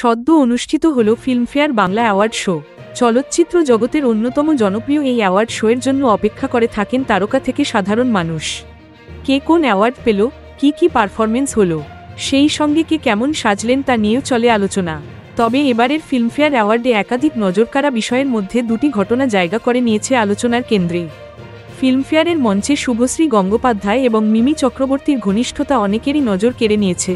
সদ্য অনুষ্ঠিত হল ফিল্মফেয়ার বাংলা অ্যাওয়ার্ড শো। চলচ্চিত্র জগতের অন্যতম জনপ্রিয় এই অ্যাওয়ার্ড শোয়ের জন্য অপেক্ষা করে থাকেন তারকা থেকে সাধারণ মানুষ। কে কোন অ্যাওয়ার্ড পেল, কি পারফরমেন্স হলো, সেই সঙ্গে কে কেমন সাজলেন তা নিয়েও চলে আলোচনা। তবে এবারের ফিল্মফেয়ার অ্যাওয়ার্ডে একাধিক নজরকাড়া বিষয়ের মধ্যে দুটি ঘটনা জায়গা করে নিয়েছে আলোচনার কেন্দ্রে। ফিল্মফেয়ারের মঞ্চে শুভশ্রী গঙ্গোপাধ্যায় এবং মিমি চক্রবর্তীর ঘনিষ্ঠতা অনেকেরই নজর কেড়ে নিয়েছে।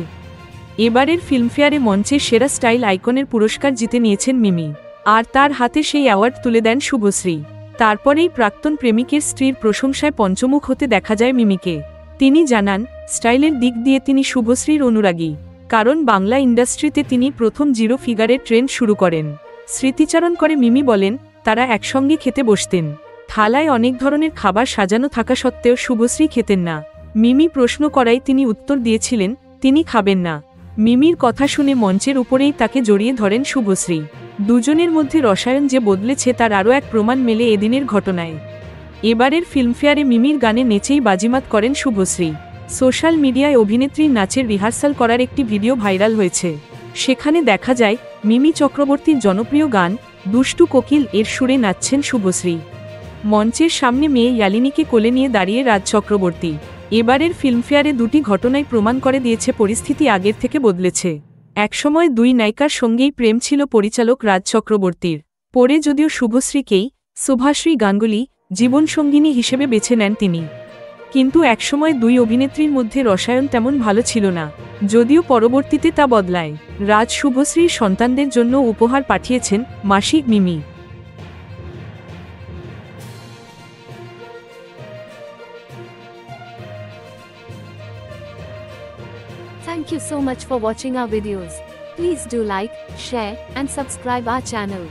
এবারের ফিল্মফেয়ারে মঞ্চের সেরা স্টাইল আইকনের পুরস্কার জিতে নিয়েছেন মিমি, আর তার হাতে সেই অ্যাওয়ার্ড তুলে দেন শুভশ্রী। তারপরেই প্রাক্তন প্রেমিকের স্ত্রীর প্রশংসায় পঞ্চমুখ হতে দেখা যায় মিমিকে। তিনি জানান, স্টাইলের দিক দিয়ে তিনি শুভশ্রীর অনুরাগী, কারণ বাংলা ইন্ডাস্ট্রিতে তিনি প্রথম জিরো ফিগারের ট্রেন্ড শুরু করেন। স্মৃতিচারণ করে মিমি বলেন, তারা একসঙ্গে খেতে বসতেন। থালায় অনেক ধরনের খাবার সাজানো থাকা সত্ত্বেও শুভশ্রী খেতেন না। মিমি প্রশ্ন করায় তিনি উত্তর দিয়েছিলেন, তিনি খাবেন না। মিমির কথা শুনে মঞ্চের উপরেই তাকে জড়িয়ে ধরেন শুভশ্রী। দুজনের মধ্যে রসায়ন যে বদলেছে তার আরও এক প্রমাণ মেলে এদিনের ঘটনায়। এবারের ফিল্মফেয়ারে মিমির গানে নেচেই বাজিমাত করেন শুভশ্রী। সোশ্যাল মিডিয়ায় অভিনেত্রীর নাচের রিহার্সাল করার একটি ভিডিও ভাইরাল হয়েছে। সেখানে দেখা যায় মিমি চক্রবর্তীর জনপ্রিয় গান দুষ্টু কোকিল এর সুরে নাচছেন শুভশ্রী। মঞ্চের সামনে মেয়ে ইয়ালিনীকে কোলে নিয়ে দাঁড়িয়ে রাজ চক্রবর্তী। এবারের ফিল্মফেয়ারে দুটি ঘটনাই প্রমাণ করে দিয়েছে পরিস্থিতি আগের থেকে বদলেছে। একসময় দুই নায়িকার সঙ্গেই প্রেম ছিল পরিচালক রাজ চক্রবর্তীর। পরে যদিও শুভশ্রীকেই শুভাশ্রী গাঙ্গুলি জীবনসঙ্গিনী হিসেবে বেছে নেন তিনি। কিন্তু একসময় দুই অভিনেত্রীর মধ্যে রসায়ন তেমন ভালো ছিল না, যদিও পরবর্তীতে তা বদলায়। রাজ শুভশ্রীর সন্তানদের জন্য উপহার পাঠিয়েছেন মাসি মিমি। Thank you so much for watching our videos. Please do like, share, and subscribe our channel.